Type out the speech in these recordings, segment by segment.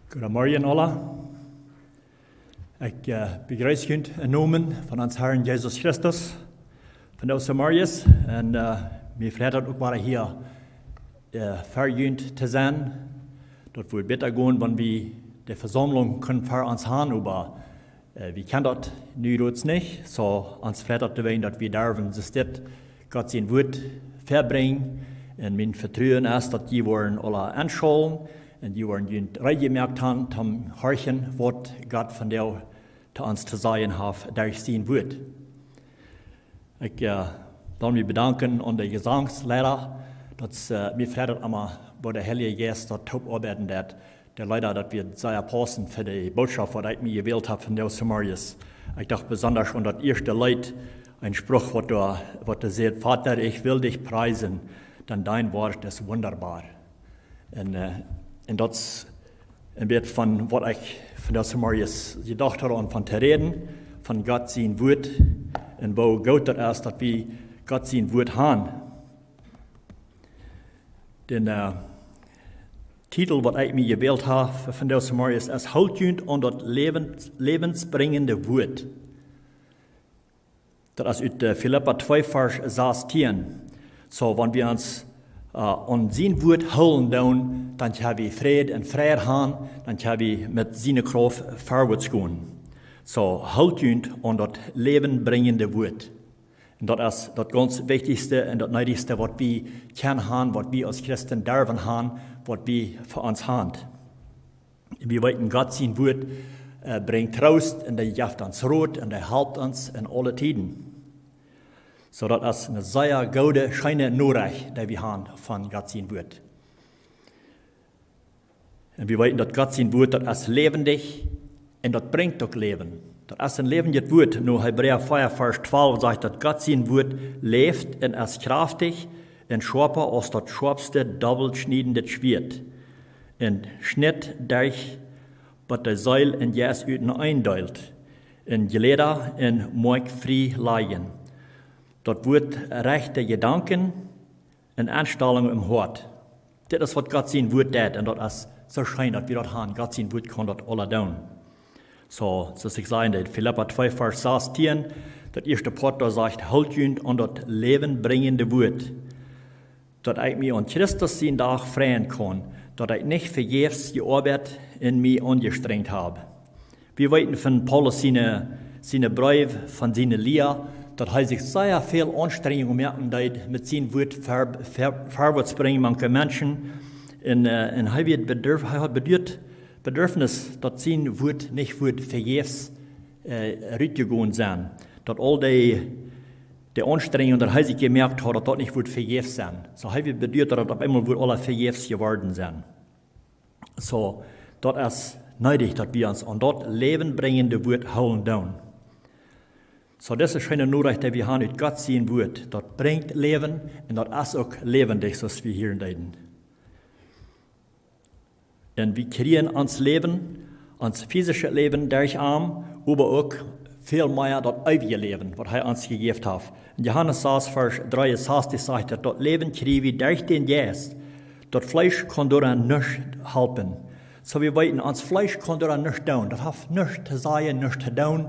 Goedemorgen alla. Ik begrüße jullie in naam van ons Herrn Jesus Christus, van onze Marius. En mir freut het ook maar hier verjünt te zijn. Dat wordt beter gaan, wenn wir die Versammlung können für uns haben, aber wir kennen das nu doets nicht. So uns freut het te weten dat wir dürfen dit Gott sein Wort verbringen. Und mein Vertrauen ist, dass die wollen alle anschauen. Und die wollen reingemerkt haben, zum Horchen, was Gott von der zu uns zu sagen hat, durch sein Wort. Ich will mich bedanken an den Gesangslehrer, dass mir freut immer, wo der Heilige Geist dort top arbeiten, der Leiter, dass wir sehr passen für die Botschaft, die ich mir gewählt habe von der Samarias. Ich dachte besonders an das erste Lied, ein Spruch, was da sagt, Vater, ich will dich preisen, denn dein Wort ist wunderbar. Und das wird von, was ich von der Samarias gedacht habe, und von zu reden, von Gott sein Wort, und wo Gott das ist, dass wir Gott sein Wort haben. Den Titel, was ich mir gewählt habe von der Samarias, ist Haltjünd an das lebensbringende Wort. Das ist aus Philippa 2, Vers 16. So, wenn wir uns an sein Wort halten, dann haben wir Frieden und Freiheit haben, dann haben wir mit seiner Kraft vorwärts gehen. So, haltend an das lebenbringende Wort. Und das ist das ganz Wichtigste und das Nötigste, was wir können haben, was wir als Christen dürfen haben, was wir für uns haben. Wir wissen, Gott sein Wort bringt Trost und er gibt uns Rot und er hält uns in alle Tiden. So, das ist eine sehr gute, schöne Nachricht, die wir haben von Gott sein Wort. Und wir wissen, dass Gott sein Wort, das ist lebendig und das bringt auch Leben. Das ist ein lebendiges Wort. Nur Hebräer 4, Vers 12 sagt, dass Gott sein Wort lebt und ist kraftig und schärfer als das schärfste, doppelschneidende Schwert. Und schnitt durch, was der Seil in Jes Üten eindeilt. Und Geleder und mag frei leien. Das wird rechte Gedanken und Einstellungen im Hort. Das ist, was Gott sein Wort tut. Und das ist so schön, dass wir das haben. Gott sein Wort kann das alle tun. So ich sage, Philippa 2, Vers 16, das erste Part da sagt, haltjünd an das lebenbringende Wort. Dass ich mich an Christus sein Tag freuen kann. Dass ich nicht vergebens die Arbeit in mir angestrengt habe. Wir wissen von Paulus seine Briefe, von seiner Lehre, dass er sich sehr viel Anstrengung merken, mit seinem Wort vorwärts bringen, manche Menschen. Und er hat Bedürfnis, dass sein Wort nicht vergebens rütgegangen sein. Dass all die Anstrengungen, die er sich gemerkt hat, dass das nicht vergebens sein. So er wird bedeutet, dass auf einmal alle vergebens geworden sind. So, das ist nötig, dass wir uns an das lebenbringende Wort halten. So, das ist eine Nachricht, die wir haben mit Gott sein Wort. Das bringt Leben und das ist auch lebendig, so wie hier reden. Und wir kriegen uns Leben, uns physisches Leben durch Arm, aber auch viel mehr das ewige Leben, was er uns gegeben hat. In Johannes 6, Vers 63 sagt er, das Leben kriegen wir durch den Geist. Das Fleisch kann daran nicht helfen. So wir wissen, uns Fleisch kann daran nicht tun. Das hat nichts zu sagen, nichts zu tun.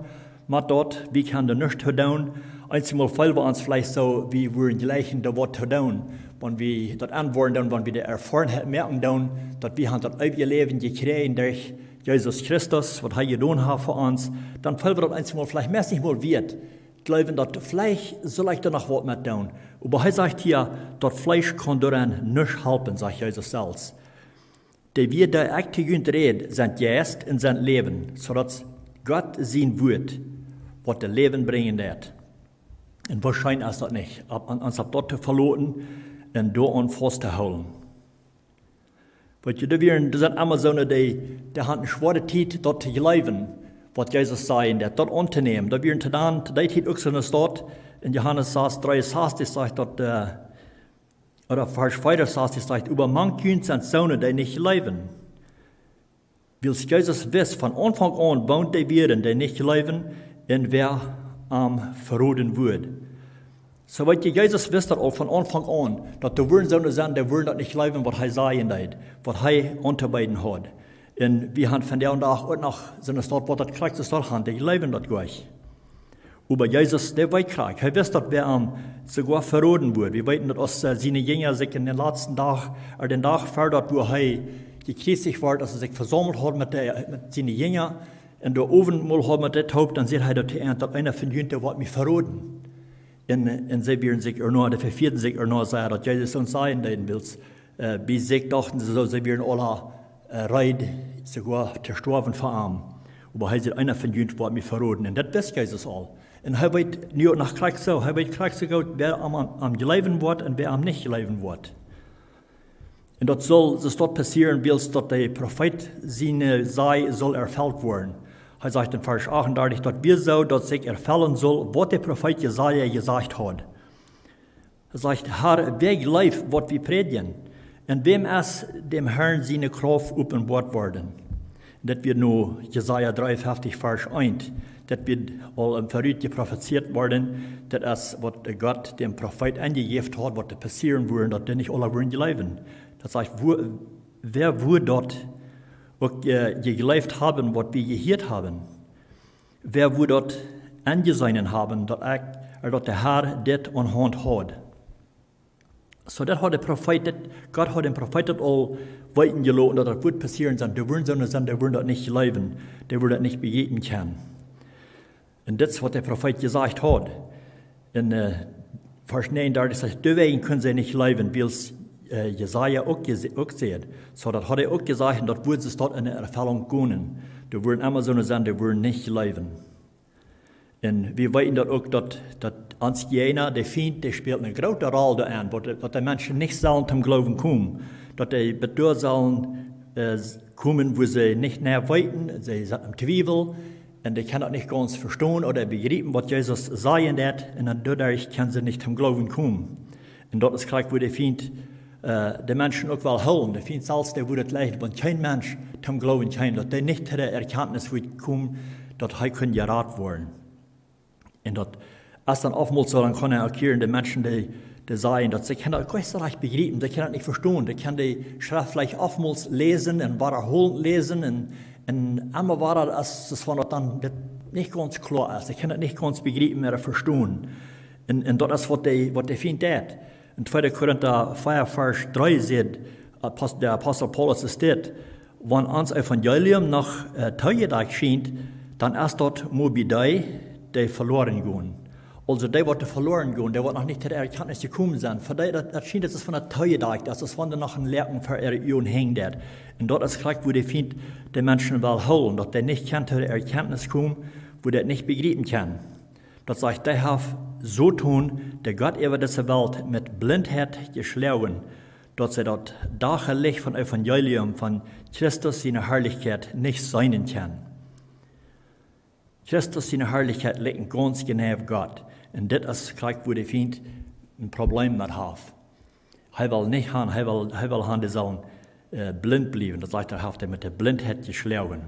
Mit dort, wir können nichts tun. Einmal fallen wir uns vielleicht so, wie wir gleichen, da was tun. Wenn wir das antworten, wenn wir die Erfahrung merken, dass wir das ewige Leben gekriegt durch Jesus Christus, was er getan hat für uns, dann fallen wir das einmal vielleicht mäßig mal wird. Glauben, dass vielleicht soll ich da noch was mit tun. Aber er sagt hier, das Fleisch kann daran nicht helfen, sagt Jesus selbst. Die wir da aktiv reden, sind jetzt in sein Leben, sodass Gott sein Wort, was das Leben bringen wird. Und wahrscheinlich ist das nicht. Uns dort zu verloren und da an festzuhalten. Weil das sind immer so, die haben eine schwere Zeit, dort zu leben, was Jesus sagt, dort anzunehmen. Da werden dann, die Zeit auch so eine Stadt, in Johannes 6, 63 sagt dort, oder Vers 64 sagt, über manche sind Söhne, die nicht leben. Weil Jesus wisst, von Anfang an wohnt die werden, die nicht leben, und wer verroden wird. So wat Jesus wist dat al von Anfang an, dass die würden so sein, die würden das nicht leben, was er sagen hat, was er unterbeiden hat. Und wir haben von der und auch noch so eine Stadt, wo das kriegst, das dort haben, die leben dort gleich. Aber Jesus, der weiß kriegt. Er weiß, dass wer sogar verroden wurde. Wir wissen, dass seine Jünger sich in den letzten Tag, den Tag fördert, wo er gekreuzigt war, dass er sich versammelt hat mit seinen Jüngern. Und der Abendmahl hat mit das Haupt, dann sieht er, dass einer von ihnen, der wird mich verroden. Und sie werden sich der vervierten sich sagen, dass Jesus uns sein will. Bis sich dachten sie so, sie werden alle reid, sogar gestorben vor ihm. Aber er sagt, einer von ihnen wird mich verroden. Und das weiß Jesus all. Und er weiß nur nach Krieg so, er weiß Krieg so gut, wer am geleben wird und wer am nicht geleben wird. Und das soll dort passieren, dass der Prophet seine sei soll erfüllt werden. Er sagt in Vers 38, dass wir so, dass sich erfüllen soll, was der Prophet Jesaja gesagt hat. Er sagt, Herr, wer gleich, was wir predigen, und wem es dem Herrn seine Kraft offenbart worden. Das wird nur Jesaja 53, Vers 1. Das wird all im Verrät geprophezeit worden, dass es, was Gott dem Prophet angegeben hat, was passieren würde, dass die nicht alle würden leben. Das heißt, wer würde dort auch gelebt haben, was wir gehört haben? Wer würde dort angesehen haben, dass der Herr das anhand hat? So, das hat der Prophet, Gott hat den Propheten all weiten gelassen, dass das wird passieren sein. Die würden so sein, die würden das nicht leben, die würden das nicht begegnen können. Und das, was der Prophet gesagt hat, in Vers 39 sagt, deswegen können sie nicht leben, wie es Jesaja auch sagt. So, das hat er auch gesagt, und das würde es dort in der Erfüllung gehen. Die würden immer so sein, die würden nicht leben. Und wir wissen dort auch, dass ans jener, der Feind, der spielt eine große Rolle an, dass die Menschen nicht sollen zum Glauben kommen, dass die bedeutet sollen kommen, wo sie nicht näher weiten, sie sind im Zweifel, und die können das nicht ganz verstehen oder begreifen, was Jesus sagen wird, und dann dadurch können sie nicht zum Glauben kommen. Und dort ist gleich, wo der Feind die Menschen auch will holen. Der Feind selbst, der würde leiden, wenn kein Mensch zum Glauben kommt, dass der nicht zu der Erkenntnis wird kommen, dass er geraten werden. Und das, als dann oftmals so, dann kann er erklären, die Menschen, die sagen, dass sie das ganz leicht begreifen, sie können das nicht verstehen, sie können die Schrift vielleicht oftmals lesen und wiederholen lesen und einmal war das von das dann nicht ganz klar ist, sie können das nicht ganz begreifen oder verstehen. Und das ist, was der Feind tut. In 2. Korinther 4, Vers 3 steht, der Apostel Paulus steht, wenn uns Evangelium nach Teilgedacht scheint, dann ist dort Mobilei, die verloren gehen. Also die, die verloren gehen, die noch nicht zu der Erkenntnis gekommen sind. Für die, das scheint, dass es von der Teilgedacht, dass es von der noch ein Lernen für ihre Ohren hängt. Und dort ist gleich, wo die Feind die Menschen will holen, dass die nicht zu der Erkenntnis kommen, wo die nicht begreifen kann. Das sagt, die haben so tun, der Gott über diese Welt mit Blindheit geschlagen, dass sie das Licht von Evangelium, von Christus seine Herrlichkeit nicht sein kann. Christus seine Herrlichkeit liegt ganz genau auf Gott. Und das ist gleich, wo der Feind ein Problem mit hat. Er will nicht haben, er will haben, die sollen blind bleiben. Das sagt, er hat mit der Blindheit geschlagen.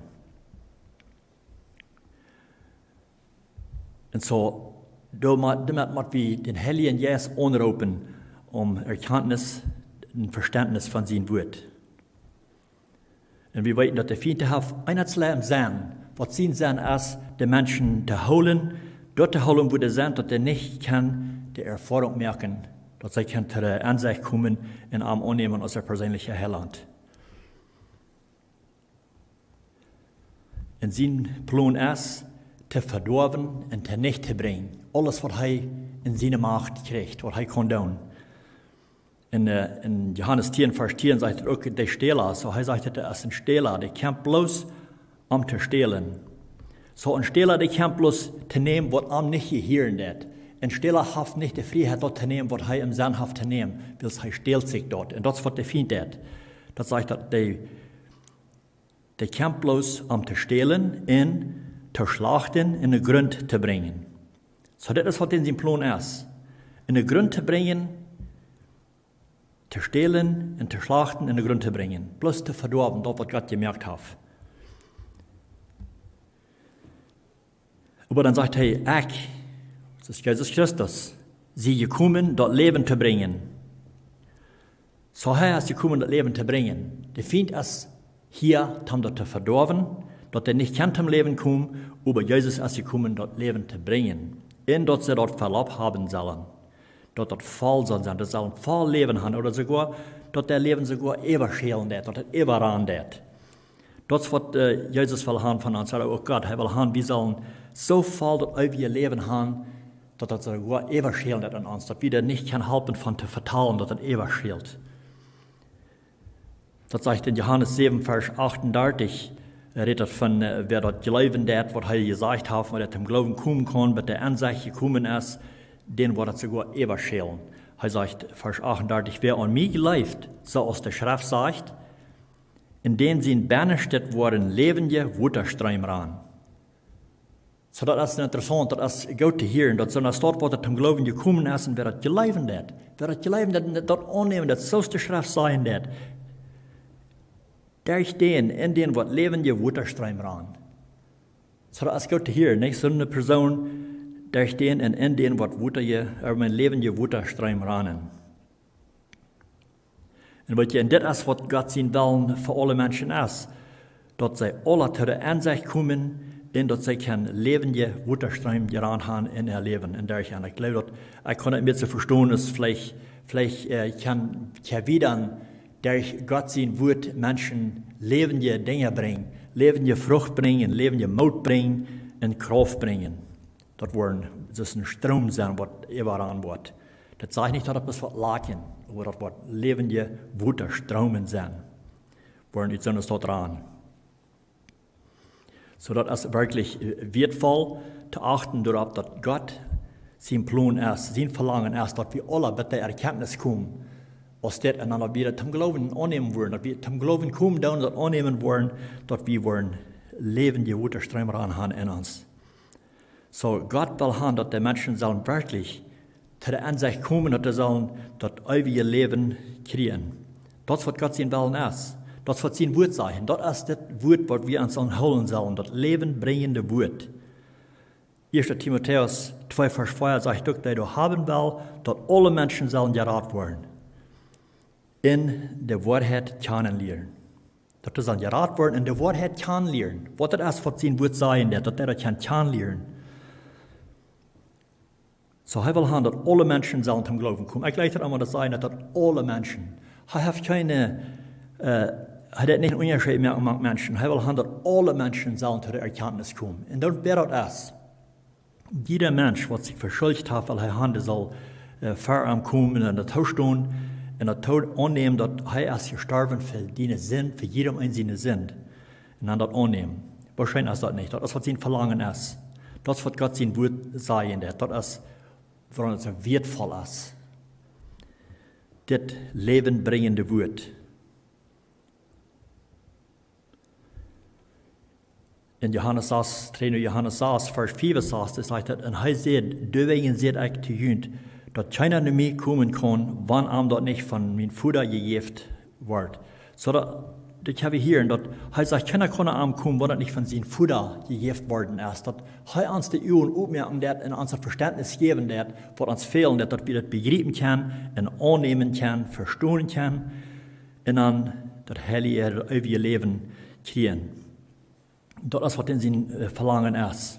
Und so, damit wir den Heiligen Geist anrufen, Erkenntnis und Verständnis von seinem Wort. Und wir wissen, dass der Feind einer zu lernen sein, was sie sein ist, die Menschen zu holen, dort zu holen, wo die sind, dass die nicht die Erfahrung merken, dass sie zu der Ansicht kommen und annehmen als ihr persönlicher Heiland. Und sein Plan ist, zu verdorben und zu nicht zu bringen. Alles, was er in seine Macht kriegt, was er kann tun. In Johannes 10, Vers 10 sagt er auch, der Stehler, so er sagt, er ist ein Stehler, der kämpft bloß, zu stehlen. So ein Stehler, der kämpft bloß zu nehmen, was er nicht gehören wird. Ein Stehler hat nicht die Freiheit, dort zu nehmen, was er im Sinn hat zu nehmen, weil er stehlt sich dort. Und das ist, was der Feind hat. Das sagt, der kämpft bloß, zu stehlen und zu schlachten, in den Grund zu bringen. So, das ist, was in seinem Plan ist. In den Grund zu bringen, zu stehlen und zu schlachten, in den Grund zu bringen. Bloß zu verdorben, das, was Gott gemerkt hat. Aber dann sagt er, das ist Jesus Christus, sie gekommen, das Leben zu bringen. So er ist gekommen, das Leben zu bringen. Der Feind ist hier tam dat te verdorven, dat er nicht kan zum Leben kommen, aber Jesus ist gekommen, dat Leben zu bringen. Und dat sie dort Verlaub haben sollen. Dat voll sein, dat sollen voll Leben haben, oder sogar, dat der Leben sogar überschälen wird, dat es überran wird. Das ist, was Jesus will haben von uns, oder auch Gott, er will haben, wir sollen so voll dat wir Leben haben, dat das sogar überschälen wird an uns, dass wir nicht kann helfen von zu vertalen, dass das überschält. Das sagt in Johannes 7, Vers 38, redet von, wer dort glauben wird, was er gesagt hat, wer zum Glauben kommen kann, mit der Ansicht gekommen ist, den wird das sogar überschälen. Er sagt, Vers 38, wer an mich glaubt, so aus der Schrift sagt, in denen sie bernestet worden, lebende Wasserströme ran. So das ist interessant, das ist gut zu hören, dass so eine Stadt, wo das zum Glauben gekommen ist, und wer das glauben wird, das annehmen, das so die Schrift sein wird, durch den, in den wird lebende Wasserströme ran. So das ist gut zu hören, nicht so eine Person, durch den und in den wird mein lebende Wasserströme ran. Und das ist, was Gott sein Willen für alle Menschen ist, dass sie alle zu der Ansicht kommen, und dass sie kein lebende Wasserströme daran haben in ihr Leben. Und ich glaube, ich kann nicht mehr zu verstehen, dass vielleicht kann wieder durch Gott sein Wort Menschen lebende Dinge bringen, lebende Frucht bringen, lebende Mut bringen und Kraft bringen. Das ist ein Strom sein, was überall wird. Das sage ich nicht, dass das was lachen, aber das wird lebende Wasserströme sein. Wollen nicht so eine Stadt ran. So das ist wirklich wertvoll zu achten darauf, dass Gott sein Plan ist, sein Verlangen ist, dass wir alle mit der Erkenntnis kommen, aus der einander wieder zum Glauben annehmen wollen, dass wir zum Glauben kommen, dann das annehmen wollen, dass wir wollen lebende Wasserströme haben in uns. So Gott will haben, dass die Menschen sollen wirklich zu der Ansicht kommen, dass sie sollen das ewige Leben kriegen. Das, was Gott sein Willen ist. Das wird sein Wort sein. Das ist das Wort, was wir uns holen sollen. Das lebenbringende Wort. 1. Timotheus 2, Vers 4 sagt, dass du haben will, dass alle Menschen sollen gerat werden. In der Wahrheit kennenlernen. Dass du sollen gerat werden in der Wahrheit kennenlernen. Was das ist, was sein Wort sein wird, dass du das kennenlernen. So, er will haben, dass alle Menschen sollen zum Glauben kommen. Ich glaube einmal, das sein, dass alle Menschen. Er hat keine, hat nicht einen Unterschied mehr unter Menschen. Er will haben, dass alle Menschen sollen zu der Erkenntnis kommen. Und dann wäre das. Jeder Mensch, der sich verschuldigt hat, weil er haben soll, vor kommen und der Tod stehen, und der Tod annehmen, dass er erst gestorben für deine Sinn, für jedem einzelnen Sinn. Und dann das annehmen. Wahrscheinlich ist das nicht. Das ist, was sein Verlangen ist. Das ist, was Gott sein Wort sein wird. Das ist, woran es wertvoll ist. Das lebenbringende Wort. In Johannes 6, Vers 4 sagt es, und er sagt, deswegen seht ich zu Jünd, dass keiner zu mir kommen kann, wann ihm dort nicht von meinem Vater gegeben wird. So, das habe ich hier, dass er sagt, keiner kann zu ihm kommen, wann er nicht von seinem Vater gegeben worden ist. Dass er uns die Ohren aufmerken wird, und unser Verständnis geben wird, was uns fehlen wird, dass wir das begreifen können, und annehmen können, verstehen können, und dann das heilige, ewige Leben kriegen. Das ist, was in seinem Verlangen ist.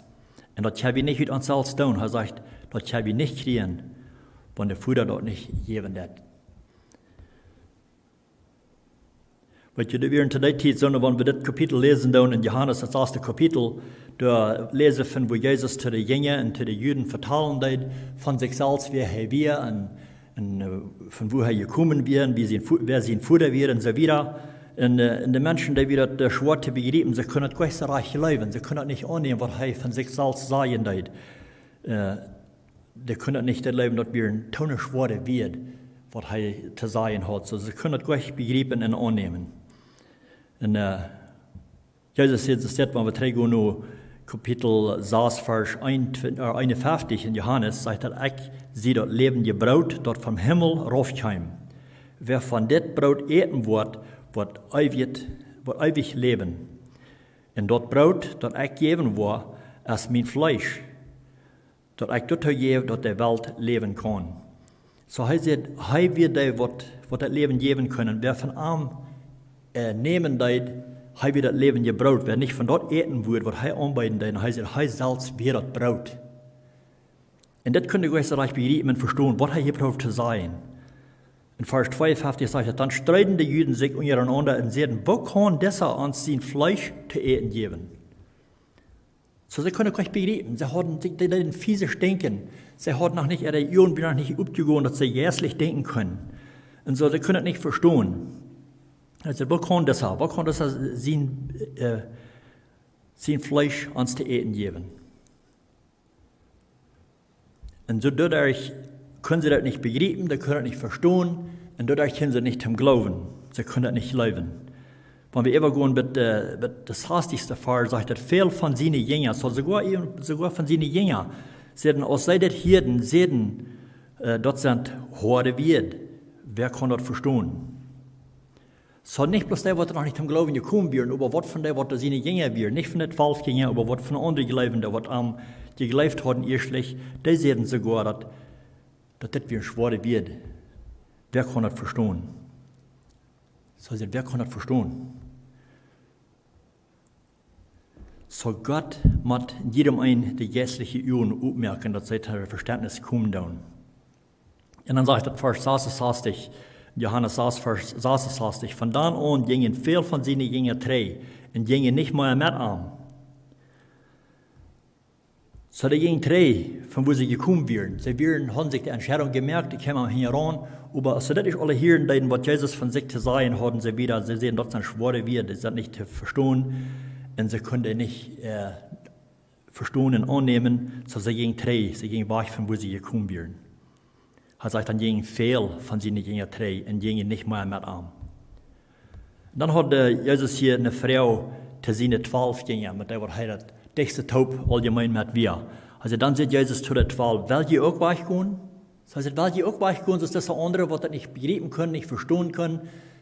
Und das kann wir nicht mit uns selbst tun. Er sagt, das kann wir nicht kriegen, wenn der Vater dort nicht geben wird. Weil wir in der Zeit sind, wenn wir das Kapitel lesen, in Johannes, das erste Kapitel, da lesen von, wo Jesus zu den Jüngern und zu den Juden vertalen hat, von sich selbst, wer er wäre, und von wo er gekommen wäre, wer sein Vater wäre und so weiter. Und die Menschen, die wieder das Wort begreifen, sie können gleich so reich leben, sie können nicht annehmen, was er von sich selbst sagen hat. Die können nicht erleben, dass wir ein tonisch Wort wird, was er zu sagen hat. So, sie können gleich begreifen und annehmen. Und Jesus sagt, wenn wir trägen nur Kapitel 6, Vers 51 in Johannes, sagt er, ich sehe das lebende Brot, das vom Himmel raufkam. Wer von dem Brot eten wird ewig leben. Und das Brot, das ich geben will, ist mein Fleisch, das ich dort gebe, dass die Welt leben kann. So er sagt, er wird dir, was das Leben geben können. Wer von ihm nehmen wird, er wird das Leben gebraut. Wer nicht von dort eten wird, was er anbieten denn, er sagt, er selbst wird das Brot. Und das könnt ihr euch recht begreifen und verstehen, was er gebraucht zu sein. In Vers 52 sagt er, dann streiten die Juden sich untereinander und sagen, wo kann dieser uns sein Fleisch zu eten geben? So, sie können euch begreifen, sie hatten den fieses Denken, sie hatten noch nicht, ihre Ohren noch nicht aufgegangen, dass sie jährlich denken können. Und so, sie können es nicht verstehen. Also, wo kann dieser sein Fleisch uns zu eten geben? Und so dadurch können sie das nicht begreifen, sie können das nicht verstehen, und dadurch können sie nicht glauben. Sie können das nicht leben. Wenn wir übergehen mit das hastigste Fall, sagt er, viel von seinen Jüngern, sogar von seinen Jüngern, sagen, aus seit Hirten, sehen, dort sind Horde wird. Wer kann das verstehen? So nicht bloß der, was noch nicht zum Glauben gekommen wird, aber was von der, was seine Jünger wird, nicht von den 12 Jüngern, aber was von anderen Glaubenden, was die geglaubt haben, erstlich, die sehen sogar, dass das wie ein Schwere wird. Wer kann das verstehen? So, wer kann das verstehen? So Gott muss jedem ein die geistliche Ohren aufmerken, dass sie zu Verständnis kommen. Und dann sagt er, Vers 66, Johannes 6, Vers 66, von dann an gingen viel von seinen Jüngern drei und gingen nicht mehr mit an. So, die gingen drei, von wo sie gekommen wären. Sie haben sich die Entscheidung gemerkt, die kamen hier ran, aber so das ist alle hier, was Jesus von sich zu sagen haben, sie sehen, dass es schwere wird, das ist nicht zu verstehen, und sie konnten nicht verstehen und annehmen, so sie gingen drei, sie gingen weg, von wo sie gekommen wären. Er sagt, dann gingen viel von seinen Jüngern drei und gingen nicht mehr mit an. Dann hat Jesus hier eine Frau zu seinen 12 Jüngern, mit der er das dichtste Taub allgemein mit wir. Also dann sagt Jesus zu den 12, will ihr auch weggehen? So er sagt, will ihr auch weggehen, so ist das andere, was das nicht begreifen können, nicht verstehen können,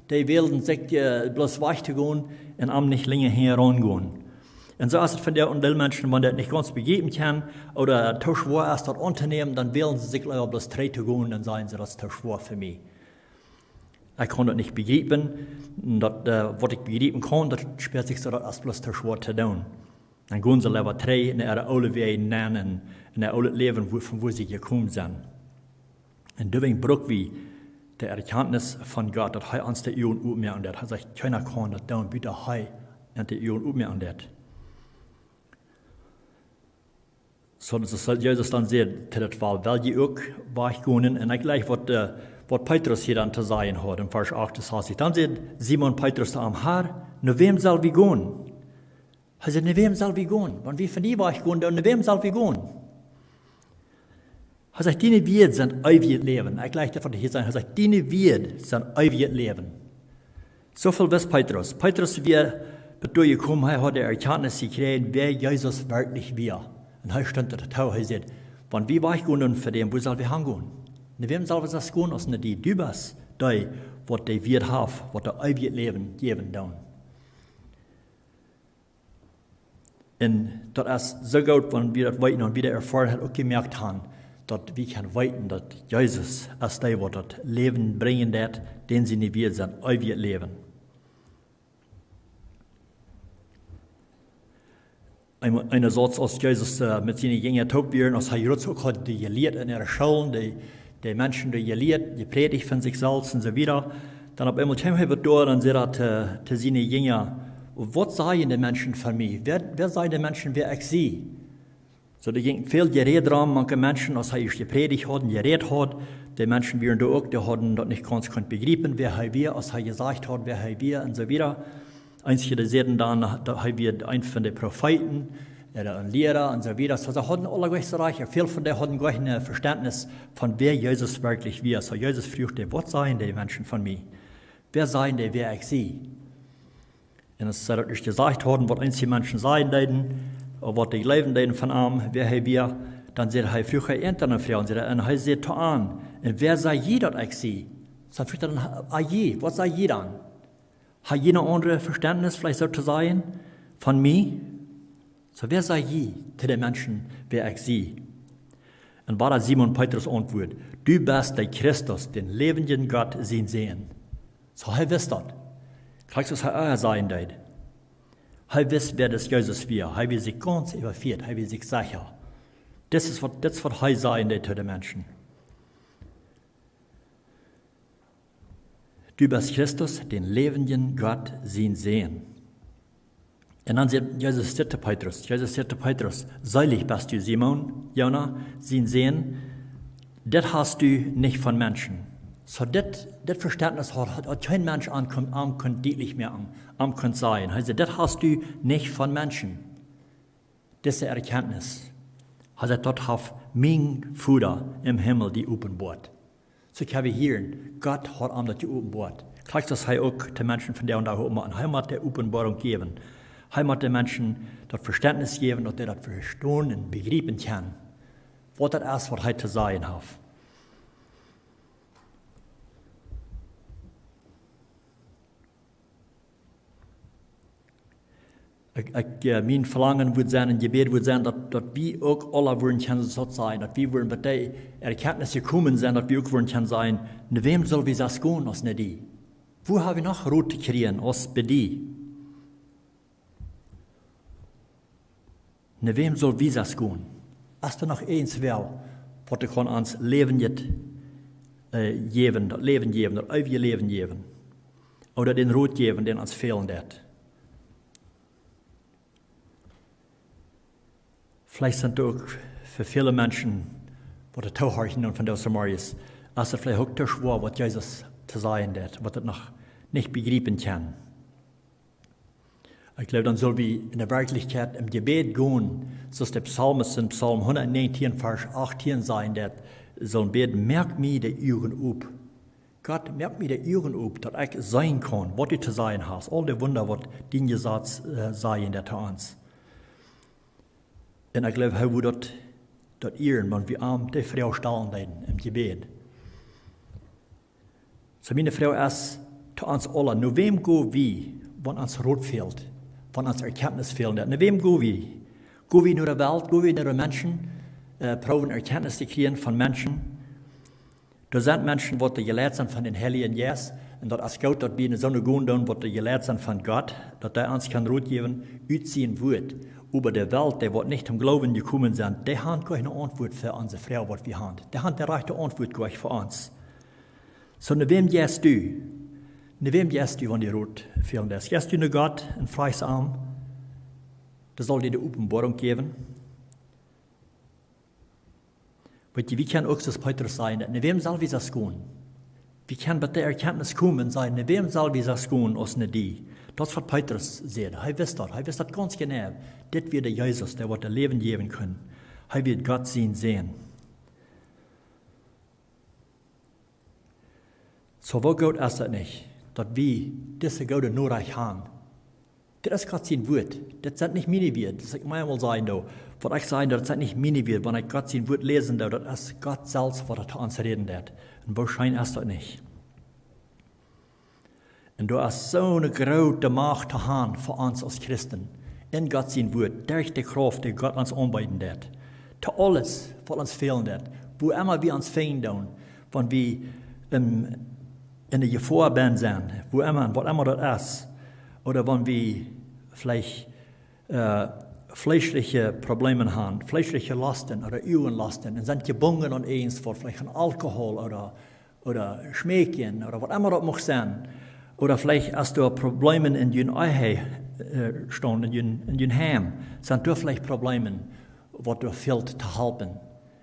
die wählen sich bloß wegzugehen und am nicht länger herangehen. Und so ist es von der und den Menschen, wenn das nicht ganz begreifen kann, oder zu schwer ist, das unternehmen, dann wählen sie sich leider bloß drei zu gehen, dann sagen sie, das ist zu schwer für mich. Ich kann das nicht begreifen, was ich begreifen kann, das sperrt sich so, das ist bloß zu schwer zu tun. Dann gehen sie lieber drei in ihre alte Wege nennen, in ihr altes Leben, von wo sie gekommen sind. Und deswegen brauchen wir die Erkenntnis von Gott, dass er uns die Ohren aufmerkt. Er sagt, keiner kann das tun, bitte er und die Ohren aufmerkt. So, das soll Jesus dann sehen, das war, weil die auch weggehen. Und gleich, was Petrus hier dann zu sagen hat, in Vers 68. Dann sagt Simon Petrus am Herr, nur wem soll wir gehen? Er sagt, nur wem soll wir gehen? Wenn wir von dir weggehen, dann nur wem soll wir gehen? Er sagt, deine Wert sind ewiges Leben. Gleich davon hier sagen, er sagt, deine Wert sind ewiges Leben. So viel weiß Petrus. Petrus, wir durchgekommen, er hat die Erkenntnis gekriegt, wer Jesus wirklich war. Und er stand der Tau, er sagt, wenn wir weggehen für den, wo soll wir hingehen? Und wem soll wir das gehen, als nicht die Dübers, die, was die Wert haben, was das ewige Leben geben tun. Und das ist so gut, wenn wir das weiter und wieder erfahren haben, auch gemerkt haben, dass wir können weiten, dass Jesus als der, was das Leben bringen wird, den sie nicht wir sind, ewig Leben. Einer Satz, als Jesus mit seinen Jüngern taub werden, als er auch hat, die gelehrt in ihrer Schulen, die Menschen, die gelehrt, die predigt von sich selbst und so weiter. Dann auf einmal kommt er dort und sagt zu seinen Jüngern, was sagen die Menschen von mir? Wer sagen die Menschen, wer ich sie? So, da ging viel Gerät dran, manche Menschen, als er gepredigt hat und geredet hat, die Menschen wären da auch, die hatten das nicht ganz begriffen, wer er war, als er gesagt hat, wer er war und so weiter. Einzige, die sagten dann, da er war ein von den Propheten, ein Lehrer und so weiter. So, sie hatten alle gleich so reich, viele von denen hatten gleich ein Verständnis von, wer Jesus wirklich war. So, Jesus fragte, was sagen die Menschen von mir? Wer sagen die, wer ich sie? Und es ist nicht gesagt worden, was einzige Menschen sagen dürfen, was die leben dürfen von ihm, wer er war. Dann sagt er, früher eine Frau, und er sagt an, und wer sei je, dass ich sie? So fragt er dann, je, was sei je dann? Hat jeder andere Verständnis, vielleicht sollte sein, von mir? So wer sei je zu den Menschen, wer ich sie? Und war da Simon Petrus Antwort, du bist der Christus, den lebenden Gott sehen. So er wisst das. Kriegst du es auch sein, dort. Hij wist wer das Jesus war. Hij will sich ganz überführt. Hij will sich sicher. Das ist, was hij sagt zu den Menschen. Du bist Christus, den lebenden Gott sehen. Und dann sagt Jesus zu Petrus, selig bist du, Simon, Jona, sehen, das hast du nicht von Menschen. So das Verständnis hat kein Mensch ankommt deutlich mehr ankommt sein. Also das hast du nicht von Menschen. Diese Erkenntnis. Also dort hat mein Vater im Himmel die Openbart. So kann wir hören, Gott hat ihm die Openbart. Gleich das er auch den Menschen von der und da machen. Er hat die Openbarung geben. Er hat den Menschen das Verständnis geben, dass das verstehen und begreifen kann. Was das ist, was er zu sagen hat. Mein Verlangen wird sein, ein Gebet wird sein, dass wir auch alle würden können so sein, dass wir würden mit der Erkenntnis gekommen sein, dass wir auch würden können sein, ne wem soll wir das gehen, als ne die? Wo haben wir noch Rot kriegen, als bei die? Ne wem soll wir das gehen? Als da noch eins wäre, was ich uns Leben jetzt geben, das Leben geben, das ewige Leben geben. Oder den Rot geben, den uns fehlen wird. Vielleicht sind auch für viele Menschen, die die Tauchhorchen von der Samaris, als es vielleicht auch zu schwer, was Jesus zu sagen hat, was er noch nicht begreifen kann. Ich glaube, dann soll wir in der Wirklichkeit im Gebet gehen, so ist der Psalmist in Psalm 119, Vers 18 sein, der soll beten, merk mir die Augen up. Gott, merk mir die Augen up, dass ich sein kann, was du zu sagen hast, all die Wunder, was dein Gesetz sein, der zu uns. Und ich glaube, hij wil dat eeren, want we aan die vrouw staan im Gebet. So meine Frau ist zu uns alle, nur wem go wir, wenn uns Rot fehlt, wenn uns Erkenntnis fehlt. Nur wem go wir? Go wir nur der Welt, go wir nur Menschen, proben Erkenntnis zu kriegen von Menschen. Da sind Menschen, die gelehrt sind von den Heiligen Geist, und das ist gut, dass wir in so eine Gunde tun, die gelehrt sind von Gott, dass der uns kann Rot geben, utziehen wird. Über der Welt, die nicht zum Glauben gekommen sind, die haben keine Antwort für unsere Frau, was wir haben. Die haben die rechte Antwort gleich für uns. So, ne wem gehst du? Ne wem gehst du, wenn die Rot fehlen lässt? Gehst du nur Gott in freies Arm? Das soll dir die Offenbarung geben. Weil wie kann auch das Petrus sein? Ne wem soll wir das gehen? Wie kann mit der Erkenntnis kommen und sagen, ne wem soll wir das gehen, als ne die? Das, was Petrus sagt, er wisst das ganz genau. Das wird der Jesus, der wird das Leben geben können. Er wird Gott sehen. So, wo Gott ist das nicht, dass wir diese Gott nur reich haben. Das ist Gott sein Wort. Das sind nicht meine Wörter. Das ich manchmal sagen, da. Was ich sage, das sind nicht meine Wörter. Wenn ich Gott sein Wort lesen, da, das ist Gott selbst, was er zu uns reden wird. Und wahrscheinlich ist das nicht. Und du hast so eine große Macht zu haben für uns als Christen. In Gott sein Wort, durch die Kraft, die Gott uns anbieten wird. Zu alles, was uns fehlen wird. Wo immer wir uns finden, wenn wir in der Gefahr sind, wo immer, was immer das ist. Oder wenn wir vielleicht fleischliche Probleme haben, fleischliche Lasten oder Urenlasten, und sind gebunden an eins, vor vielleicht an Alkohol oder Schmähchen oder was immer das mag sein. Oder vielleicht hast du Probleme in deinem Ehe stehen, in deinem Heim, sind du vielleicht Probleme, was du fehlt zu helfen.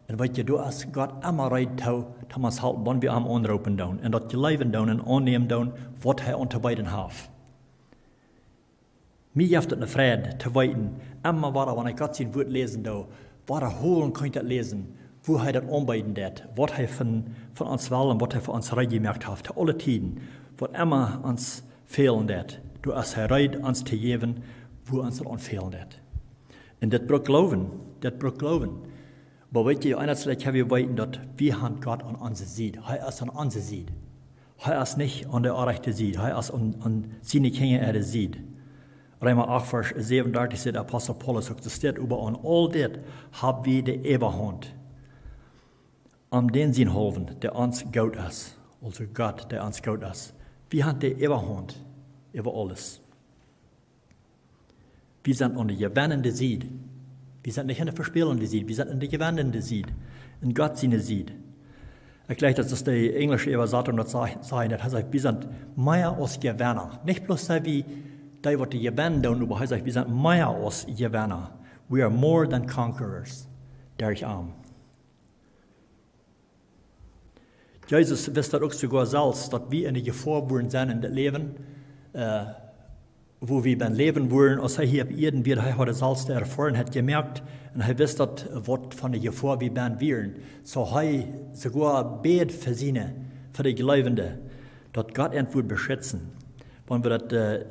Und weißt du hast Gott immer recht zu uns helfen, wenn wir am anrufen tun. Und das Leben tun und annehmen tun, was er unterbeiden hat. Mir gibt es eine Freude zu weiten, immer wieder, wenn ich Gott sein Wort lesen da, was holen kann ich das lesen, wo er das anbieten wird, was er von uns will und was er für uns reingemerkt hat, zu alle Tiden, was immer uns fehlen wird, du hast bereit, uns zu geben, wo uns das fehlen wird. Und das braucht Glauben. Aber weißt du, einerseits können wir weiten, dass wir haben Gott an unserer Seite. Er ist an unserer Seite. Er ist nicht an der rechten Seite. Er ist an seine Kinder Seite. Römer 8, Vers 37 sagt Apostel Paulus, das steht über an all das haben wir die Eberhand. An den sind helfen, der uns Gott ist. Also Gott, der uns Gott ist. Wir haben die Eberhand über alles. Wir sind an der gewannende Seite. Wir sind nicht in der verspielende Seite, wir sind in der gewannende Seite. In Gott seine Seite. Ich glaube, das ist die englische Übersetzung, das sagen, das heißt, wir sind mehr als Gewinner. Nicht bloß so wie die, die gewinnen, aber heißt, wir sind mehr als Gewinner. We are more than conquerors. Durch Arm. Jesus wusste auch sogar selbst, dass wir in der Gefahr sind in das Leben, wo wir beim Leben waren, als er hier auf Erden wird, er hat es selbst erfahren, hat gemerkt, und er wusste, was von der Gefahr wir wären. So er sogar bet für seine, für die Glaubenden, dass Gott ihn beschützen. Wenn wir das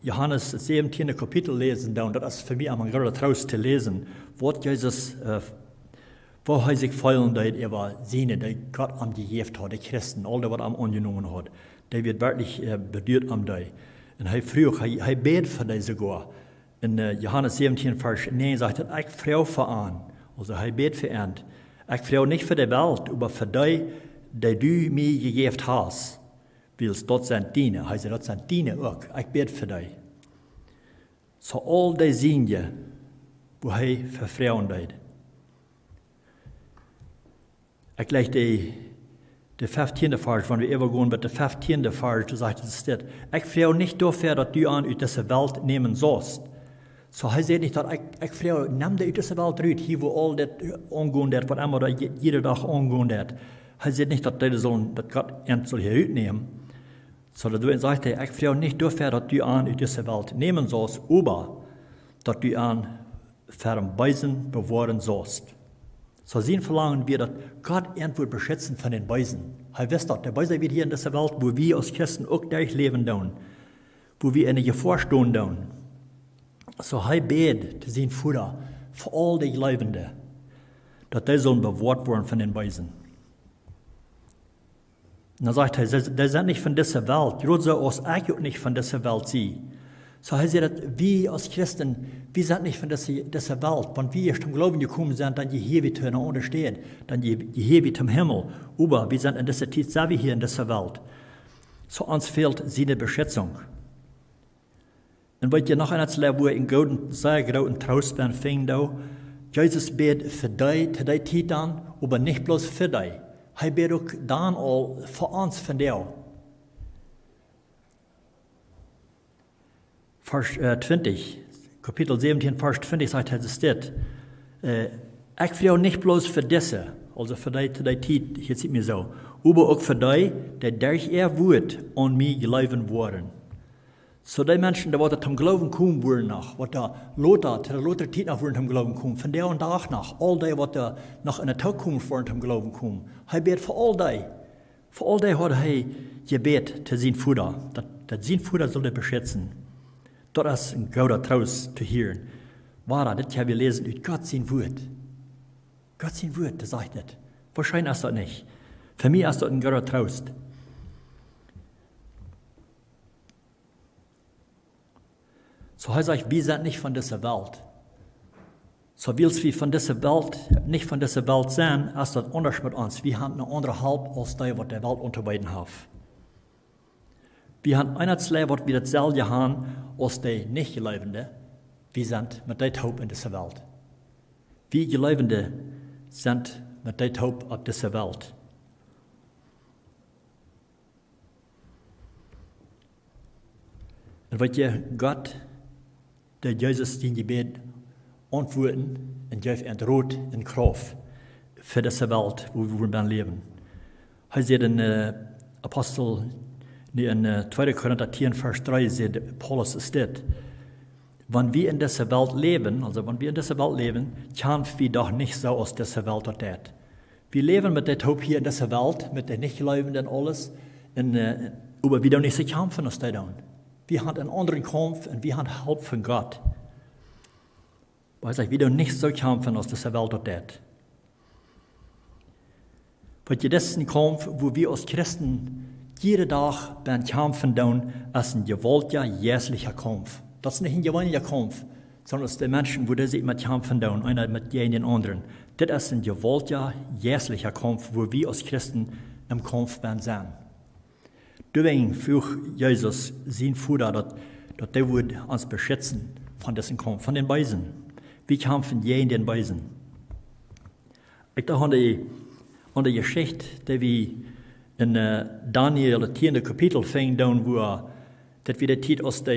Johannes 17. Kapitel lesen, dann, das ist für mich am gerade Trost zu lesen, was Jesus, wo er sich freuen hat über seine, die Gott am gegeben hat, die Christen, all das, was er am angenommen hat, der wird wirklich berührt am die. Und er bet für die sogar. In Johannes 17, Vers 9 sagt er, ich freu für an. Also er bet für ihn. Ich freu nicht für die Welt, aber für die, die du mir gegeben hast. Weil dort sind Diener. Er sagt, dort sind Diener auch. Ich bet für die. So all die Sinne, wo er verfreuen hat. Ich glaube, der 15. Vers, wenn wir übergehen mit der 15. Vers, da sagt es steht, ich freu nicht dafür, dass du an aus dieser Welt nehmen sollst. So er sagt nicht, dass ich freu, nimm dir aus dieser Welt raus, hier wo all das angehen wird, was immer da jeden Tag angehen wird. Er sagt nicht, dass Gott ihn soll hier rausnehmen, sondern du sagst, ich freu nicht dafür, dass du an aus dieser Welt nehmen sollst, aber dass du an vom Bösen bewahren sollst. So sehen verlangen wir, dass Gott irgendwo beschützen von den Bösen. Er weiß das, der Böse wird hier in dieser Welt, wo wir als Christen auch durchleben tun, wo wir in der Gefahr stehen tun. So er bet zu sein Futter für all die Glaubenden, dass die sollen bewahrt werden von den Bösen. Und dann sagt er, die sind nicht von dieser Welt, gerade so als ich auch nicht von dieser Welt sehe. So er sagt, wir als Christen, wir sind nicht von dieser Welt. Wenn wir zum Glauben gekommen sind, dann hier wir zu unterstehen, dann hier wir zum Himmel. Aber wir sind in dieser Zeit selber hier in dieser Welt. So uns fehlt seine Beschützung. Und wollt ihr noch eines lernen, wo ich in sehr großen Trost bin, fing da, Jesus bet für dich, zu der Zeit an, aber nicht bloß für dich. Er bet auch dann all für uns von dir. Vers 20, Kapitel 17, Vers 20 sagt er, es steht, ich freu nicht bloß für diese, also für die Zeit, hier sieht mir so, aber auch für die, die durch ihr Wort an mich glauben worden. So die Menschen, die zum Glauben kommen wollen nach, was da Lothar, zu der Lothar-Zeit nach wollen zum Glauben kommen, von der und nach, all die, was da noch in der Tag kommen wollen zum Glauben kommen. Er bet für all die. Für all die hat er gebet zu sein Futter, dass sein Futter soll er beschützen. Das ist ein guter Trost zu hören. Wahre, das haben wir lesen aus Gott sein Wort. Gott sein Wort, das sagt das. Wahrscheinlich ist das nicht. Für mich ist das ein guter Trost. So er sagt, wir sind nicht von dieser Welt. So willst wir von dieser Welt, nicht von dieser Welt sein, ist das anders mit uns. Wir haben eine andere Halb als die, was der Welt unterweiden hat. Wir haben einerlei, was wir dasselbe haben, als die Nicht-Gläubenden. Wir sind mit der Taub in dieser Welt. Wir Gläubende sind mit der Taub auf dieser Welt. Und wat je Gott, der Jesus den Gebet antworten und geeft een rood en Kraft für diese Welt, wo wir leben. Er sagt in Apostel, in 2. Korinther 10, Vers 3, sagt Paulus steht, wenn wir in dieser Welt leben, also wenn wir in dieser Welt leben, kämpfen wir doch nicht so aus dieser Welt dort. Wir leben mit der Taub hier in dieser Welt, mit den Nichtgläubigen und alles, aber wir doch nicht so kämpfen aus der dann. Wir haben einen anderen Kampf und wir haben Hilfe von Gott. Weiß ich, wir doch nicht so kämpfen aus dieser Welt dort. Weil das ist ein Kampf, wo wir als Christen jeden Tag beim Kämpfen tun, ist ein gewaltiger, jährlicher Kampf. Das ist nicht ein gewöhnlicher Kampf, sondern es ist die Menschen, wo sie mit kämpfen tun, einer mit den anderen. Das ist ein gewaltiger, jährlicher Kampf, wo wir als Christen im Kampf sind. Deswegen für Jesus sein Futter, dass der wird uns beschützen von dessen kommt, von den Weisen. Wir kämpfen je in den Weisen. Ich dachte an die Geschichte, die wir in Daniel, das 10. Kapitel, fingen, wo dass wir die Zeit aus das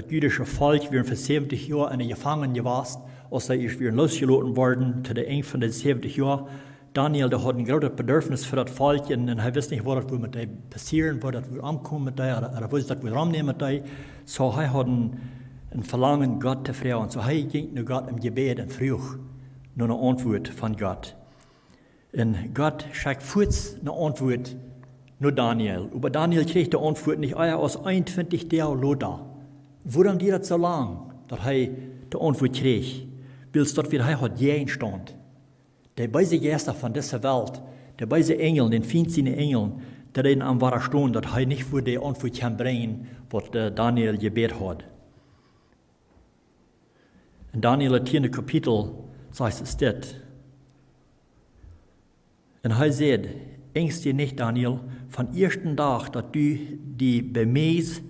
jüdische Volk wir für 70 Jahre in der Gefangenen gewesen, als sie wieder losgelassen worden, zu der Ende von den 70 Jahren. Daniel, der hat ein großes Bedürfnis für das Volk, und er wusste nicht, was das mit dem passieren, was das ankommen mit dem, oder was das ramnehmen mit dem. So, er hat ein Verlangen, Gott zu fragen. So, er ging zu Gott im Gebet und frug nur eine Antwort von Gott. Und Gott schickt kurz eine Antwort nur Daniel. Aber Daniel kriegt die Antwort nicht aus 21 Tagen Loda. Warum die das so lang, dass er die Antwort kriegt? Weil es dort wieder hat jeden Stand. Der beide Geister von dieser Welt, der beide Engel, den 15 Engeln, die reden am wahren Stunde, dass er nicht für die Antwort kann bringen, was Daniel gebet hat. In Daniel 10. Kapitel sagt es das. Und er sagt, ängst dir nicht, Daniel, von ersten Tag, dass du die bemäß,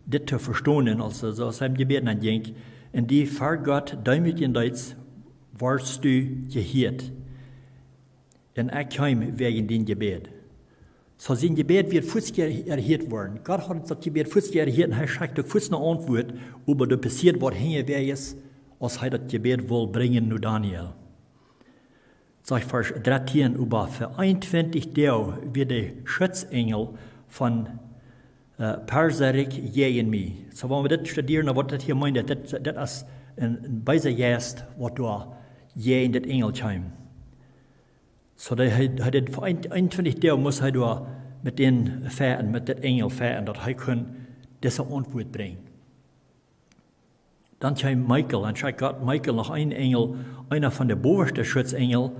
das zu verstehen, also so aus seinem Gebet anging, und die vor Gott, damit in Deutsch, warst du gehört. Und ich kam wegen dem Gebet. So sein Gebet wird fußgängig erhört worden. Gott hat das Gebet fußgängig erhört und er schickt fuß eine Antwort, über das passiert, was hingegangen ist, als er das Gebet will bringen zu Daniel. Sag Vers 13, über für 21 Tage wird der Schutzengel von Perserik gegen mich. So, wenn wir das studieren, was das hier meint, das ist ein weiser Geist, was da gegen das Engel kam. So, für 21 Tage muss er da mit den Fährten, mit dem Engel fährten, dass er diese Antwort bringen. Dann kam Michael, und schickt Gott Michael noch einen Engel, einer von den obersten Schutzengeln,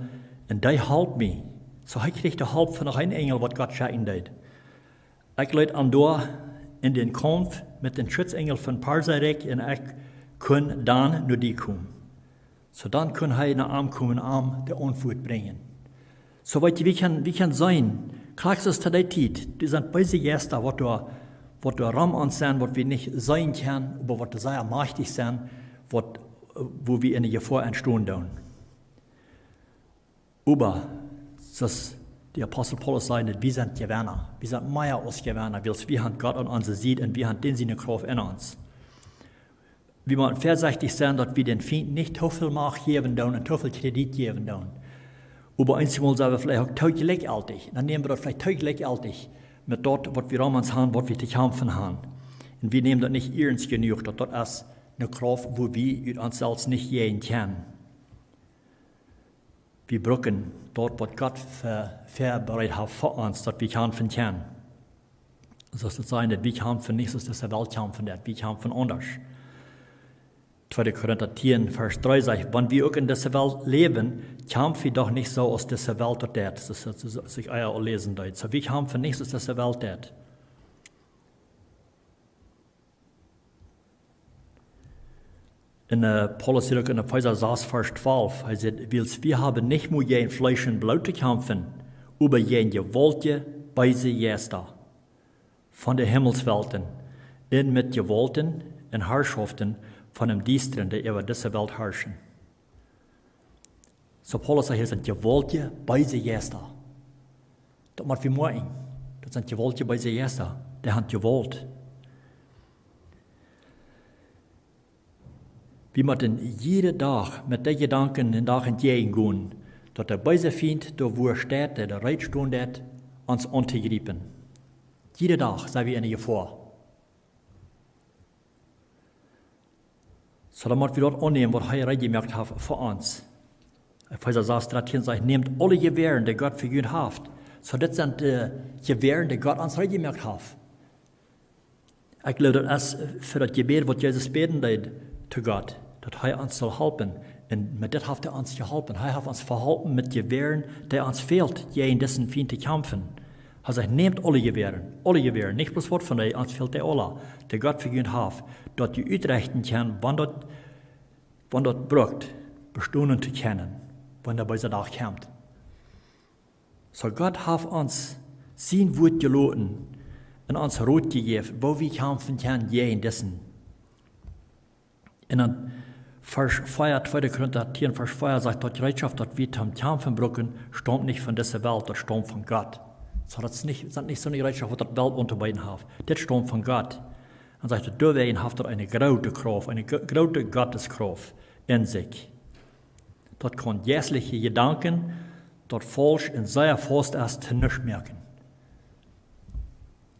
und der half mich. So, er kriegt die Halb von noch einem Engel, was Gott schicken deit. Ich leid an da in den Kampf mit den Schutzengel von Perserik, und ich kann dann nur die kommen. So, dann kann er nach Arm kommen, die Antwort bringen. So weit wie kann sein, klagst es zu der Zeit, die sind beide Gäste, was da Ram an sind, was wir nicht sein können, aber was sehr mächtig sind, wo wir in der Gefahr entstehen tun. Aber, das die Apostel Paulus sagen, wir sind Gewinner, wir sind mehr als Gewinner, weil wir haben Gott an uns sieht und wir haben den seine Kraft in uns. Wir müssen vorsichtig sein, dass wir den Feind nicht zu viel Macht geben tun und zu viel Kredit geben tun. Aber einmal sagen wir vielleicht auch gleichzeitig. Dann nehmen wir das vielleicht gleichzeitig mit dort, was wir an uns haben, was wir zu kämpfen haben. Und wir nehmen das nicht ernst genug, dass das ist eine Kraft, wo wir uns selbst nicht gehen können. Wir brauchen dort, was Gott vorbereitet hat für uns, dass wir kämpfen können. Das ist sein, dass wir kämpfen nicht, dass diese Welt kämpfen wird, wir kämpfen anders. 2. Korinther 10, Vers 3 sagt, wenn wir auch in dieser Welt leben, kämpfen wir doch nicht so aus dieser Welt dort. Das ist, was ich auch lesen dort. So, wir kämpfen nicht aus dieser Welt dort. In Paulus sagt in Epheser 6, Vers 12, er sagt, wir haben nicht nur gegen Fleisch und Blut zu kämpfen, aber gegen Gewaltige, böse Geister von den Himmelswelten, und mit Gewalten und Herrschaften von dem Dienstern, die über diese Welt herrschen. So Paulus sagt, das sind gewaltige, böse Geister. Das macht wir morgen. Das sind gewaltige, böse Geister. Die haben Gewalt. Wir müssen jeden Tag mit den Gedanken den Tag entgegengehen, dass der böse Feind, da wo er steht, der bereit steht, uns anzugreifen. Jeden Tag sind wir in der Gefahr. So, dann müssen wir dort annehmen, was er gemerkt hat für uns. Epheser 6,13 sagt, nehmt alle Gewähren, die Gott für euch hat. So, das sind die Gewähren, die Gott uns gemerkt hat. Ich glaube, das ist für das Gebet, was Jesus beten hat, zu Gott, dass er uns soll helfen. Und mit das hat er uns geholfen. Er hat uns verholfen mit Gewähren, die uns fehlt, gegen diesen Feind zu kämpfen. Er sagt, nehmt alle Gewähren, nicht bloß was von dir, uns fehlt die alle, die Gott für euch hat, dass ihr utrechten kann, wann dort braucht, bestehen zu können, wenn der böse Tag kommt. So Gott hat uns sein Wort gelassen und uns Rot gegeben, wo wir kämpfen können gegen dessen. En dan Vers 4, 2. Korinther 10, Vers 4 sagt, dort Gereitschaft, dort wir am Kämpfen brücken, stammt nicht von dieser Welt, das stammt von Gott. So, das sind nicht so eine Gereitschaft, was das Welt unterbeiden hat. Das stammt von Gott. Dann sagt er, deswegen hat er eine große Kraft, eine große Gotteskraft in sich. Dort kann jährliche Gedanken, dort falsch und sehr fast erst zu nichts merken.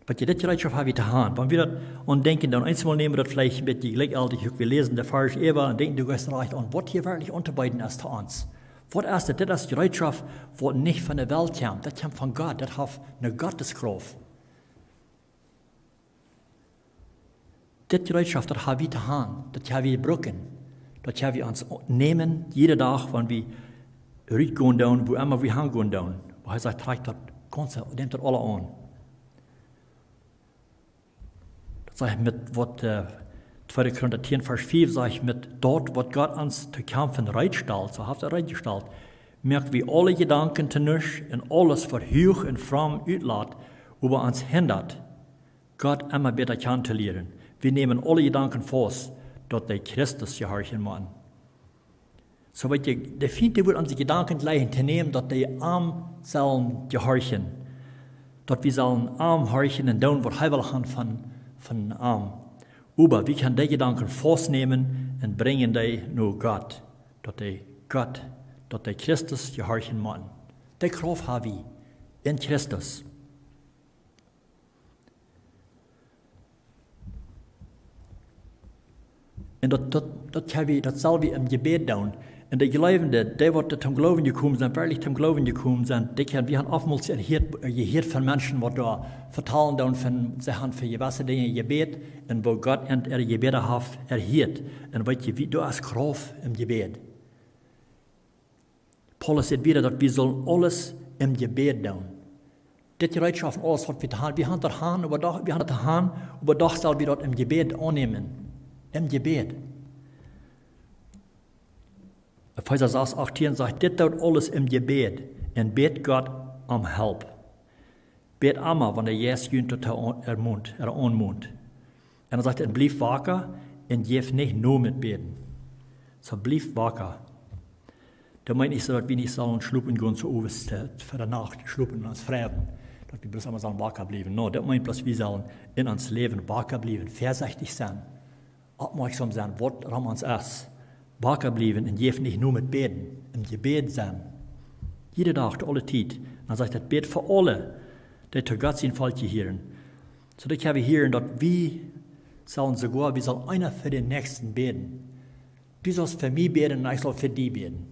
Was je dit Gereitschaft haben wir zu haben. Wenn wir das denken, dann einmal nehmen wir das vielleicht ein bisschen gleichzeitig, wir lesen der Vers Eva und denken, du gehst recht an, was hier wirklich unterbeiden ist zu uns. Was ist das Gereitschaft, was nicht von der Welt kommt, das kommt von Gott, das hat eine Gotteskraft. Das Gereitschaft, das haben wir zu haben, das haben wir brücken, das haben wir uns nehmen, jeden Tag, wenn wir rausgehen, wo immer wir hingehen. Wo er sagt, trägt das Ganze, nehmt das alle an. Sag ich mit, was 2. Korinther 10, Vers 4, sag ich mit, dort, was Gott uns zu kämpfen reitstellt, so hat er reitgestellt, merkt wie alle Gedanken zu nichts und alles, was hoch und fromm uitlaat, über uns hindert, Gott immer besser kennenzulernen. Wir nehmen alle Gedanken fast, dass die Christus gehorchen müssen. So wird der Feind wird uns die Gedanken gleich zu nehmen, dass die arm sollen gehorchen, dass wir sollen arm horchen und tun, was er will haben von arm. Aber wir können die Gedanken festnehmen und bringen die nur Gott, dass die Christus gehorchen müssen. Die Kraft haben wir in Christus. Und das soll wir im Gebet tun. Und die Glaubenden, die zum Glauben gekommen sind, wirklich zum Glauben gekommen sind, wir haben oftmals gehört von Menschen, die da vertalen dann sie haben für gewisse Dinge Gebet, und wo Gott ihre Gebete hat erhört. Und weißt du, du hast Kraft im Gebet. Paulus sagt wieder, dass wir sollen alles im Gebet tun. Das Gereitschaft, alles, was wir tun, wir haben das haben, aber doch sollen wir das im Gebet annehmen. Im Gebet. Epheser 6, 18 sagt, das tut alles im Gebet und bet Gott um Help. Bet immer, wenn der Jesus jünt anmund. Und er sagt, und blieb wacker und jef nicht nur mit beten. So blieb wacker. Da meint ich so, dass wir nicht sollen schlupen gehen zu Oberst für die Nacht, schlupen als Fremden. Dass wir bloß immer sollen wacker bleiben. No, das meint bloß, wir sollen in uns Leben wacker bleiben, vorsichtig sein, aufmerksam sein, was uns ist. Wacker bleiben und jef nicht nur mit beten, im Gebet sein. Jede Tag, alle Zeit. Dann sagt er, bet für alle, die zu Gott sein Volk hören. So, dass wir hören, dass wir sollen sogar, wir sollen einer für den Nächsten beten. Du sollst für mich beten und ich soll für dich beten.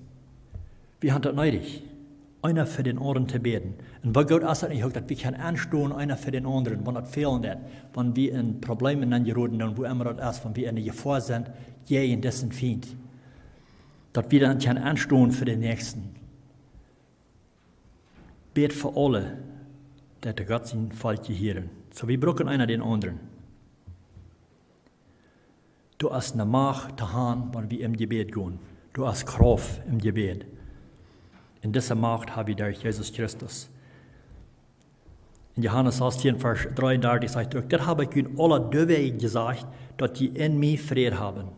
Wir haben das nötig, einer für den anderen zu beten. Und bei Gott ist es nicht, dass wir können anstehen, einer für den anderen, wenn das fehlen wird, wenn wir in Problemen geraten, wo immer das ist, wenn wir in der Gefahr sind, gegen dessen Feind. Dass wir dann können anstehen für den Nächsten. Bet für alle, die Gott sein Volk hören. So wir brauchen einer den anderen. Du hast eine Macht zu haben, wenn wir im Gebet gehen. Du hast Kraft im Gebet. Und diese Macht habe ich durch Jesus Christus. In Johannes 16, Vers 33 sagt er, das habe ich ihnen alle deswegen gesagt, dass die in mir Frieden haben.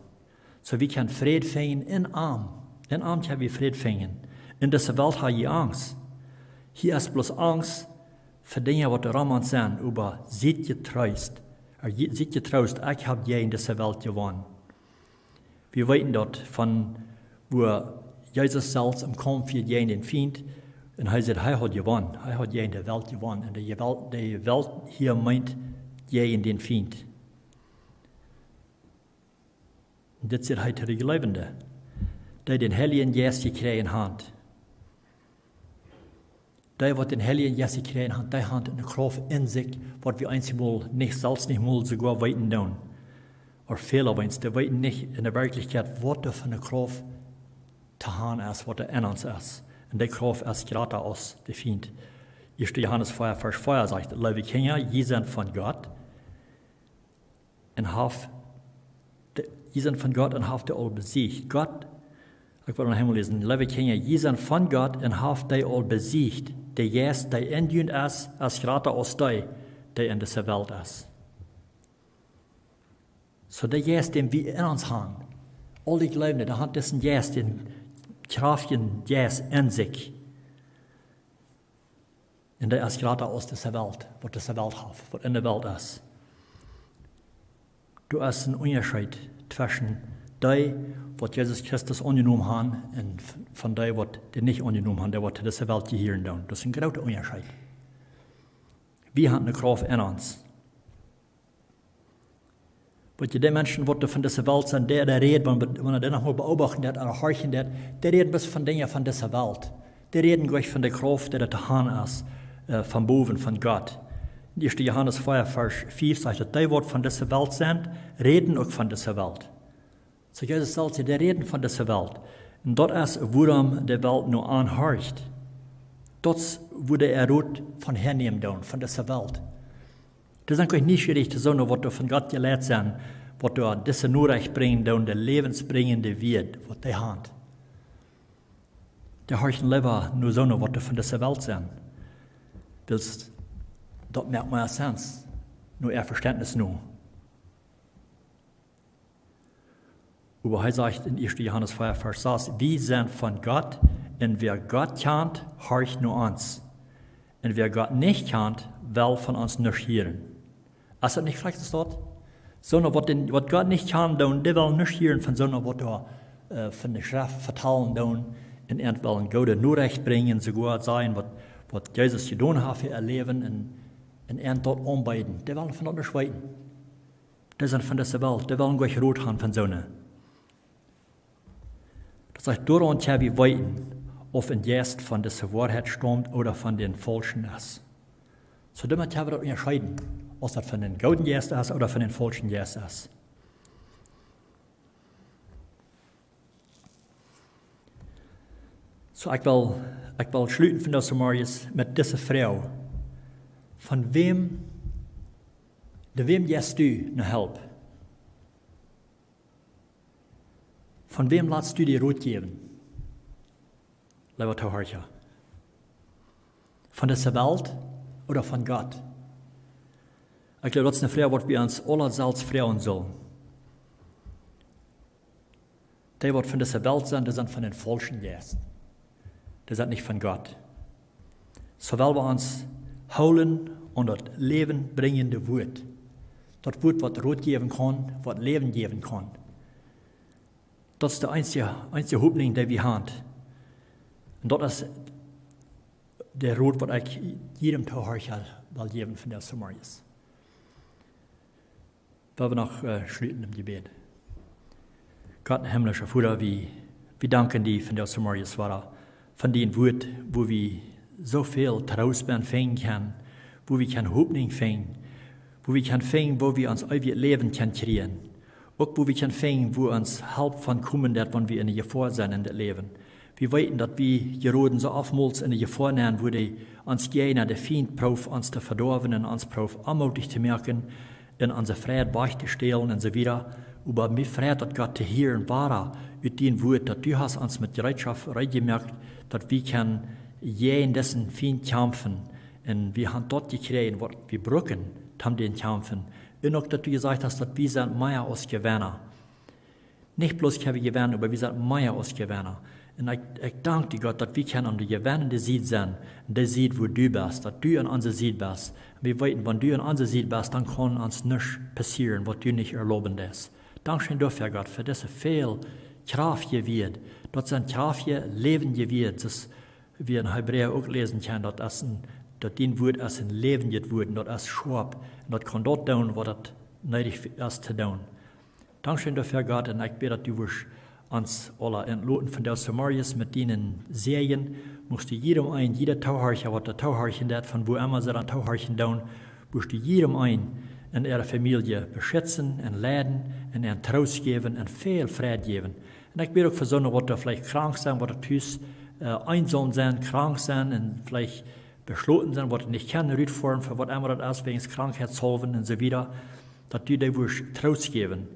So wir können Frieden finden in Arm. In Arm können wir Frieden finden. In dieser Welt habe ich Angst. Hier ist bloß Angst für Dinge, die daran sind, aber seid getrost. Seid getrost, ich habe je in dieser Welt gewonnen. Wir wissen dort von, wo Jesus selbst im Kampf für je den Feind, und er sagt, er hat gewonnen. Er hat je in der Welt gewonnen. Und die Welt hier meint je in den Feind. Und das sind heute die Glaubenden, die den Heiligen Geist gekriegt haben. Die, die den Heiligen Geist gekriegt haben, die haben eine Kraft in sich, was wir einmal nicht, selbst nicht mal sogar weiten tun. Oder viele von uns, die weiten nicht in der Wirklichkeit, was da für eine Kraft zu haben ist, was da in uns ist. Und die Kraft ist gerade aus der Feind. 1. Johannes 4, Vers 4 sagt, liebe Kinder, ihr seid von Gott und habt ihr all besiegt. Gott, ich will noch einmal lesen, liebe Kinder, ihr seid von Gott und habt ihr all besiegt. Der Jesus, der in uns ist, ist gerade aus der in dieser Welt ist. So der Jesus, den wir in uns haben, All die Glaubenden, da hat diesen Jes, den kraftigen Jes in sich. Und der ist gerade aus dieser Welt, was diese Welt hat, was in der Welt ist. Du hast einen Unterschied zwischen dem, was Jesus Christus angenommen hat, und von dem, was die nicht angenommen haben, der was diese Welt gehören tun. Das ist ein großer Unterschied. Wir haben eine Kraft in uns. Weil die Menschen, die von dieser Welt sind, der reden, wenn er den noch mal beobachten, der horchen, der reden bis von Dingen von dieser Welt. Die reden gleich von der Kraft, der da Hand ist, von boven, von Gott. In 1. Johannes 4, Vers 5 sagt, dass die, die von dieser Welt sind, reden auch von dieser Welt. So Jesus sagt, die reden von dieser Welt. Und dort ist, worum die Welt nur anhorcht. Dort wurde er rot von hernehmen, von dieser Welt. Das ist eigentlich nicht schwierig zu sagen, was du von Gott gelehrt sind, was du diese Nachricht bringen, der lebensbringende wird, was die haben. Die horchen lieber nur so, was du von dieser Welt sind. Willst, dort merkt man Sens, nur er Verständnis nur. Aber er sagt in 1. Johannes 4, Vers 6, wir sind von Gott, und wer Gott kennt, horcht nur uns. Und wer Gott nicht kennt, will von uns nicht hören. Ist das nicht vielleicht dort? Sondern was Gott nicht kann, die will nicht hören von sondern was da von der Schrift vertalen, und er will ein gute Nachricht bringen, sogar sein, was Jesus getan hat für ihr Leben, und er dort anbieten. Die wollen von uns nicht weiten. Die sind von dieser Welt, die wollen gleich rot haben von Sonne. Das heißt, daran können wir weiten, ob ein Geist von dieser Wahrheit stammt oder von den Falschen ist. So damit können wir das unterscheiden, ob das von den guten Geist ist oder von den falschen Geist ist. So, ich will schließen von dieser Marius mit dieser Frau. Von wem gehst du eine Hilfe? Von wem lässt du dir Rat geben? Lieber Tauhorcher. Von dieser Welt oder von Gott? Ich glaube, das ist eine Frage, die wir uns allerseits fragen sollen. Die, die von dieser Welt sind, die sind von den falschen Geistern. Die sind nicht von Gott. So wollen wir uns holen und das Leben bringende Wort. Das Wort, was Rot geben kann, was Leben geben kann. Das ist der einzige Hoffnung, den wir haben. Und das ist der Rot, was ich jedem Tauhorcher will geben von der Samarias. Wollen wir noch schließen im Gebet. Gott, himmlischer Vater, wir danken dir von der Samarias, von dem Wort, wo wir so viel Trostbein finden können, wo wir keine Hoffnung finden, wo wir können finden, wo wir uns euer Leben können kriegen. Auch wo wir können finden, wo uns Hilfe von kommen, wenn wir in der Gefahr sind in das Leben. Wir wissen, dass wir gerade so oftmals in der Gefahr sind, wo die uns gerne der Feind probt, uns zu verdorben und uns probt, anmutig zu merken, in unsere Freiheit beizustellen und so weiter. Aber mir freut, dass Gott zu hören war, mit dem Wort, dass du hast uns mit Bereitschaft reingemerkt, dass wir können in dessen Feind kämpfen. Und wir haben dort gekriegt, was wir brauchen, um den kämpfen. Und auch, dass du gesagt hast, dass wir sind mehr als Gewinner. Nicht bloß können wir gewinnen, aber wir sind mehr als Gewinner. Und ich danke dir, Gott, dass wir können an der gewinnende Seite sein, der Seite, wo du bist, dass du an unserer Seite bist. Wir wissen, wenn du an unserer Seite bist, dann kann uns nichts passieren, was du nicht erlauben lässt. Dankeschön dafür, Gott, für diese viel Kraft gewährt. Das sind Kraft Leben gewährt, das wir in Hebräer auch lesen können, dass dein Wort ist ein Leben geworden, das ist scharf, und das kann dort tun, was das nötig ist zu tun. Dankeschön dafür, Gott, und ich bete, dass du uns alle entloten von der Samarias mit denen Serien, musst du jedem jeder Tauhorcher, was der Tauhorchen hat, von wo immer sie dann Tauhorchen tun, musst du jedem in ihrer Familie beschützen und leiden und ihnen Trost geben und viel Frieden geben. Und ich bete auch für so eine, die vielleicht krank sind, die einsam sind, krank sind und vielleicht beschlossen sind, die nicht kennen, rütfahren, für was immer das ist, wegen Krankheitssolven und so weiter, dass du dir Trost geben.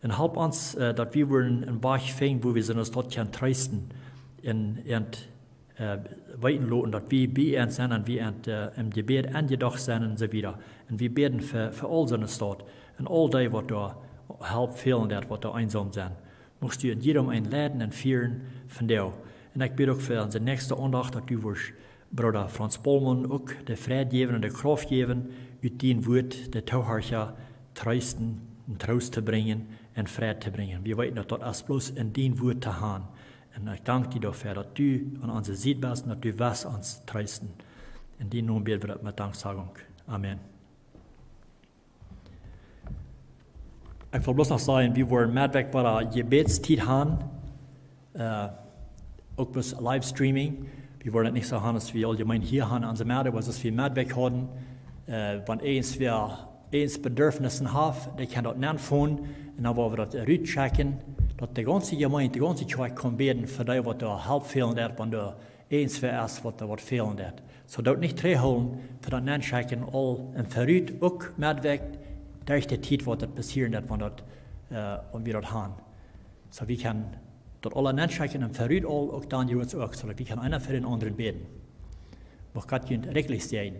Und help uns, dass wir einen Weg finden, wo wir uns dort können trösten und weiten lassen, dass wir bei uns sind und wir im Gebet angedacht sind und so weiter. Und wir beten für all so eine Stadt und all die, die da Help fehlen, die da einsam sind. mocht u in jedem een leiden en vieren van jou. En ik bid ook voor onze nächste aandacht dat u vores broeder Frans Polman ook de vrede geven en de kracht geven, uit die woord de touwhartje troosten en troost te brengen en vrede te brengen. We weten dat als bloos in die woord te gaan. En ik dank u daarvoor dat u aan onze zijde bent en dat u was ons troosten. En die noem bidden we dat met dankzegging. Amen. Ik wil bloos nog zeggen, we worden medwerk bij de gebedstijd gaan. Ook bij livestreaming. We worden het niet zo gaan als we allgemein hier gaan aan de middag, was als we medwerk hadden. Want eens bedürfnissen hebben, die kan dat niet voelen. En dan willen we dat uitchecken, dat de ganze gemeente, de ganze kerk kan beden voor die wat er help fehlend is, wanneer er eens weer is wat er wat fehlend is. Zodat niet terughouden, voor dat niet checken, al en vooruit ook medwerkt, durch die tijd wat er passieren is, wanneer we dat gaan. So we kan dat alle niet checken en vooruit al ook dan je ons ook, zodat we kan einer voor den anderen beden. Mag Gott je rechtlich sein.